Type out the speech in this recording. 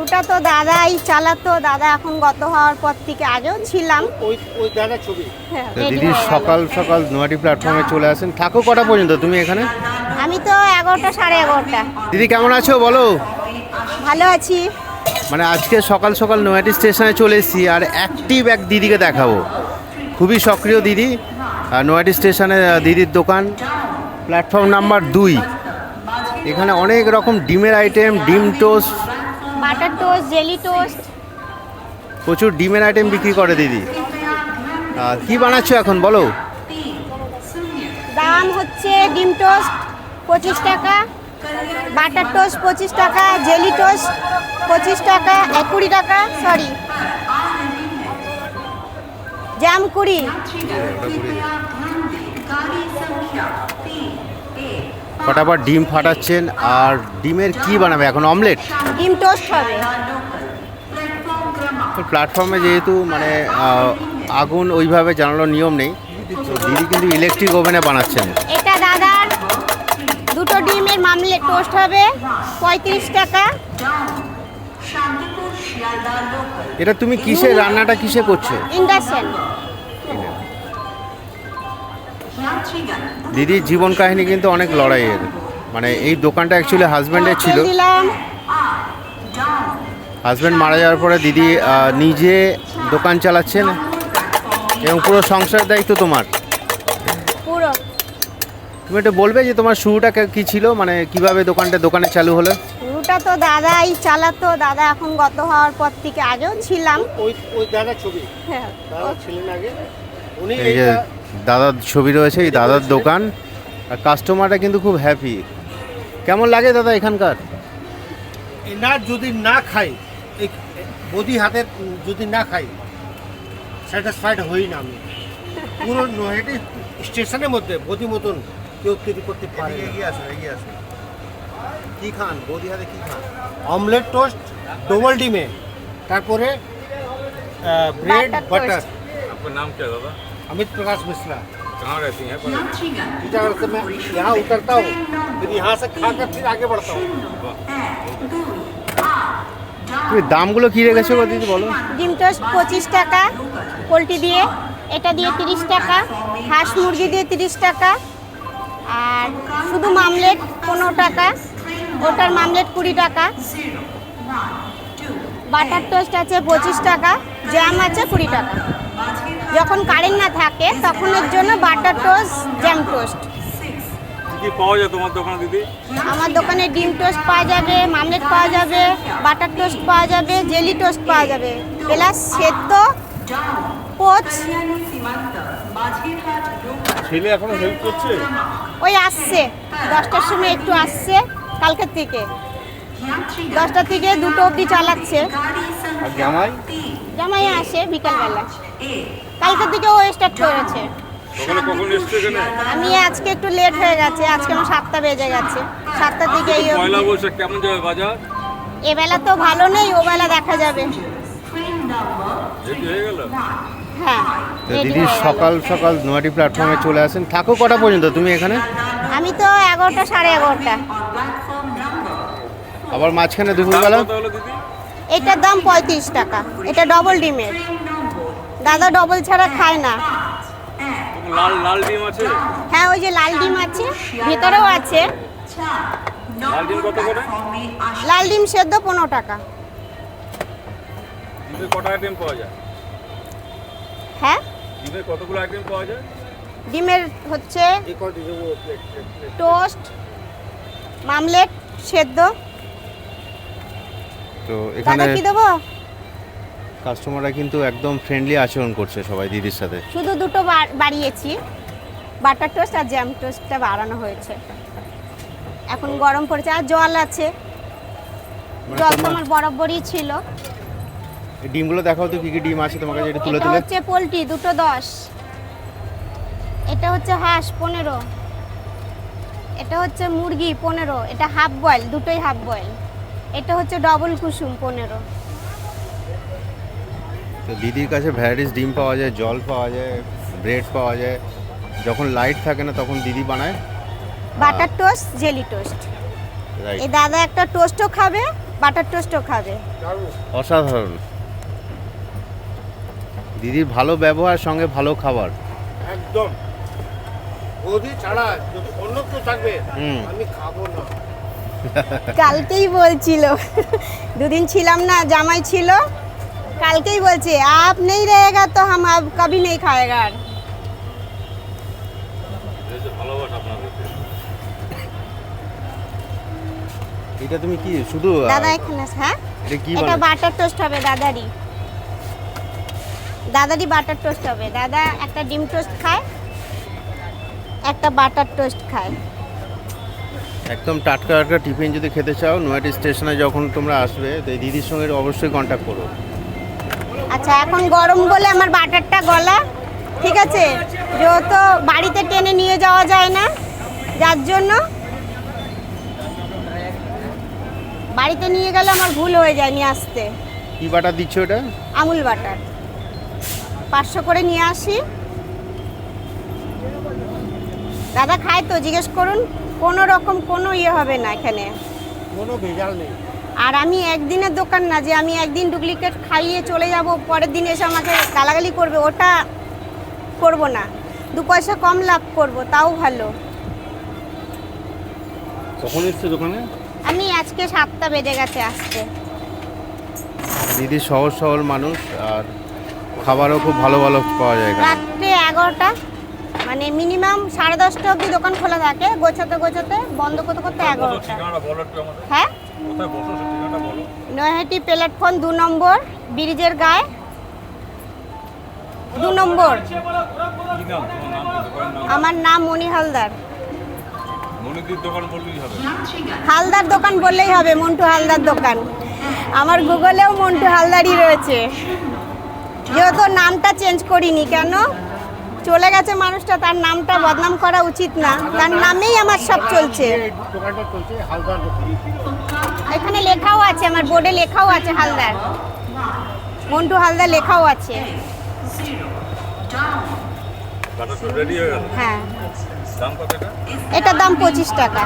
ওটা তো দাদাই চালাতো, দাদা এখন গত হওয়ার পর থেকে, আগেও ছিলাম। ওই দাদা ছবি। দিদি সকাল সকাল নয়াটি প্ল্যাটফর্মে চলে আসেন, থাকো কটা পর্যন্ত তুমি এখানে? আমি তো 11টা 11:30। দিদি কেমন আছো বলো? ভালো আছি। মানে আজকে সকাল সকাল নয়াটি স্টেশনে চলে এসেছি আর অ্যাক্টিভ এক দিদিকে দেখাবো, খুবই সক্রিয় দিদি। নয়াটি স্টেশনে দিদির দোকান, প্ল্যাটফর্ম নাম্বার 2। এখানে অনেক রকম ডিমের আইটেম, ডিম toast, butter toast, jelly toast, প্রচুর ডিমের আইটেম বিক্রি করে দিদি। কি বানাচ্ছো এখন বলো? দাম হচ্ছে ডিম টোস্ট 25 টাকা, বাটার টোস্ট 25 টাকা, জেলি টোস্ট 25 টাকা, 20 টাকা, সরি জ্যাম 20। ফটাফট ডিম ফাটাচ্ছেন। আর ডিমের কি বানাবে এখন? অমলেট, ডিম টোস্ট হবে। প্ল্যাটফর্মে যেহেতু মানে আগুন ওইভাবে জানানোর নিয়ম নেই, তো দিদি কিন্তু ইলেকট্রিক ওভেনে বানাচ্ছেন। এটা দাদার দুটো ডিমের মামলেট টোস্ট হবে 35 টাকা। এটা তুমি কিসে রান্নাটা কিসে করছো? ইন্ডাকশন। দিদির জীবন কাহিনী কিন্তু অনেক লড়াইয়ের। মানে এই দোকানটা অ্যাকচুয়ালি হাজব্যান্ডের ছিল, দিলাম। হাজব্যান্ড মারা যাওয়ার পরে দিদি নিজে দোকান চালাচ্ছেন এবং পুরো সংসার দায়িত্ব তোমার। পুরো। তুমি একটু বলবে যে তোমার শুরুটা কি ছিল, মানে কিভাবে দোকানে চালু হলো? শুরুটা তো দাদাই চালাতো, দাদা এখন গত হওয়ার পর থেকে, আগেও ছিলাম। ওই দাদা ছবি। হ্যাঁ। দাদা ছিলেন আগে, উনি এই যে দাদার ছবি রয়েছে, এই দাদার দোকান। আর কাস্টমাররা কিন্তু খুব হ্যাপি। কেমন লাগে দাদা এখানকার? না যদি না খাই, এই বদি হাতের যদি না খাই, স্যাটিসফাইড হই না আমি। পুরো নয়াটি স্টেশনের মধ্যে বদি মতন কেউ তৈরি করতে পারে না। এগিয়ে আসো। কি খান বৌদি হাতে, কি খান? অমলেট টোস্ট ডবল ডিমে, তারপরে ब्रेड Butter बटर। आपका नाम क्या है दादा? अमित प्रकाश मिश्रा। कहाँ रहती हैं? टीटागढ़ से मैं यहाँ उतरता हूँ, फिर यहाँ से खाकर फिर आगे बढ़ता हूँ। তুমি দামগুলো কি রেখেছো গো দিদি বলো? ডিম টোস্ট 25 টাকা পোলট্রি দিয়ে, এটা দিয়ে 30 টাকা, হাঁস মুরগি দিয়ে 30 টাকা, আর শুধু মামলেট 15 টাকা, ওটার মামলেট 20 টাকা, বাটার টোস্ট আছে 25 টাকা, জ্যাম আছে 20 টাকা। যখন কারেন্ট না থাকে তখনের জন্য বাটার টোস্ট, জ্যাম টোস্ট। কি পাওয়া যায় তোমার দোকানে দিদি? আমার দোকানে ডিম টোস্ট পাওয়া যাবে, মামলেট পাওয়া যাবে, বাটার টোস্ট পাওয়া যাবে, জেলি টোস্ট পাওয়া যাবে, প্লাস সেদ্ধ পোচ। ছেলে এখনো হেল্প করছে? ওই আসছে 10টার সময়, একটু আসছে কালকের থেকে, 10টা থেকে 2টো অবধি চালাচ্ছে। আর জামাই? জামাই আসে বিকালবেলা, কালকের থেকে ও স্টার্ট করেছে। ওখানে কখন এসছে এখানে? আমি আজকে একটু লেট হয়ে গেছে, আজকে আমার 7টা বেজে গেছে, 7টা থেকে এই অবধি। পয়লা বৈশাখ কেমন যাবে বাজার? এবেলা তো ভালো নেই, ওবেলা দেখা যাবে। রেডি হয়ে গেল? হ্যাঁ, তো ready দিদি হয়ে গেছে। সকাল সকাল নয়াটি প্ল্যাটফর্মে চলে আসেন, থাকো কটা পর্যন্ত তুমি এখানে? আমি তো 11টা 11:30। আবার মাঝখানে দাম দুপুরবেলা? কত হলো দিদি? এটার দাম 35 টাকা, এটা ডবল ডিমের। দাদা ডবল ছাড়া খায় না। লাল লাল ডিম আছে? হ্যাঁ, ওই যে লাল ডিম আছে, ভিতরেও আছে। লাল ডিম কত করে? লাল ডিম সেদ্ধ 15 টাকা। ডিমে কটা আইটেম পাওয়া যায়? হ্যাঁ, ডিমে কতগুলো আইটেম পাওয়া যায়? ডিমের হচ্ছে एक और दीजिए वो प्लेट। টোস্ট, মামলেট, সেদ্ধ। তো এখানে দাদা কি দেবো? কাস্টমাররা কিন্তু একদম ফ্রেন্ডলি আচরণ করছে সবাই দিদির সাথে। শুধু দুটো বাড়িয়েছি, বাটার টোস্ট আর জ্যাম টোস্টটা বাড়ানো হয়েছে। এখন গরম পড়েছে, আর জল আছে, মানে জল তো তোমার আমার বরাবরই ছিল। এই ডিমগুলো দেখাও তো, কি কি ডিম আছে তোমার কাছে, এটা তুলে এটা তুলে। হচ্ছে পোলট্রি, দুটো 10। এটা হচ্ছে হাঁস 15। এটা হচ্ছে মুরগি 15। এটা হাফ বয়েল, দুটোই হাফ বয়েল। এটা হচ্ছে ডবল কুসুম 15। তো দিদির কাছে ভ্যারাইটিস ডিম পাওয়া যায়, জল পাওয়া যায়, ব্রেড পাওয়া যায়। যখন লাইট থাকে না তখন দিদি বানায় butter toast, jelly toast. Right. এই দাদা একটা টোস্টও খাবে, বাটার টোস্টও খাবে। দারুণ। অসাধারণ। দিদির ভালো ব্যবহার সঙ্গে ভালো খাবার। একদম বৌদি ছাড়া যদি অন্য কেউ থাকবে হুম। আমি খাবো না। কালকেই বলছিল, দুদিন ছিলাম না, জামাই ছিল, কালকেই বলছে আপ নেই रहेगा तो हम अब कभी नहीं खाएगा। এই যে ভালোবাসা আপনাদের। এটা তুমি কি শুধু দাদা এখানে আছে, হ্যাঁ এটা কি এটা বানাচ্ছ? বাটার টোস্ট হবে দাদারই। দাদারই বাটার টোস্ট হবে। দাদা একটা ডিম টোস্ট খায়, একটা বাটার টোস্ট খায়। একদম টাটকা টাটকা টিফিন যদি খেতে চাও নয়াটি স্টেশনে যখন তোমরা আসবে তো এই দিদির সঙ্গে অবশ্যই কন্ট্যাক্ট করো। আচ্ছা এখন গরম বলে আমার বাটারটা গলা, ঠিক আছে, যেহেতু বাড়িতে টেনে নিয়ে যাওয়া যায় না, যার জন্য বাড়িতে নিয়ে গেলে আমার ভুল হয়ে যায় নিয়ে আসতে। কি বাটার দিচ্ছ এটা? আমুল বাটার 500 করে নিয়ে আসি। দাদা খায় তো, জিজ্ঞেস করুন, কোনো রকম কোনো ইয়ে হবে না এখানে। কোনো ভেজাল নেই। আর আমি একদিনের দোকান না যে আমি একদিন ডুপ্লিকেট খাইয়ে চলে যাব, পরের দিন এসে আমাকে গালাগালি করবে, ওটা করব না। 2 পয়সা কম লাভ করব, তাও ভালো। কখন এসছে দোকানে? আমি আজকে 7টা বেজে গেছে আসতে। দিদি সহজ সরল মানুষ আর খাবারও খুব ভালো ভালো পাওয়া যায় এখানে। রাত্রে 11টা, মানে মিনিমাম 10:30টা অবধি দোকান খোলা থাকে, গোছাতে গোছাতে বন্ধ করতে করতে 11টা। ঠিকানাটা বলো একটু আমাদের। হ্যাঁ, কোথায় বসো সে ঠিকানাটা বলো। নৈহাটি প্ল্যাটফর্ম 2 নম্বর, ব্রিজের গায়ে 2 নম্বর। কি নাম তোমার নাম দোকানের নাম? আমার নাম মণি হালদার। মনিদির দোকান বললেই হবে। হালদার দোকান বললেই হবে, মন্টু হালদার দোকান। আমার গুগলেও মন্টু হালদারই রয়েছে, যেহেতু নামটা চেঞ্জ করিনি। কেন চলে গেছে মানুষটা, তার নামটা বদনাম করা উচিত না, তার নামেই আমার সব চলছে। এই দোকানটা চলছে হালদার দোকান। এখানে লেখাও আছে, আমার বোর্ডে লেখাও আছে হালদার, মন্টু হালদার লেখাও আছে। বাটার টোস্ট রেডি হয়ে গেল। হ্যাঁ, দাম কত এটা? এটার দাম 25 টাকা।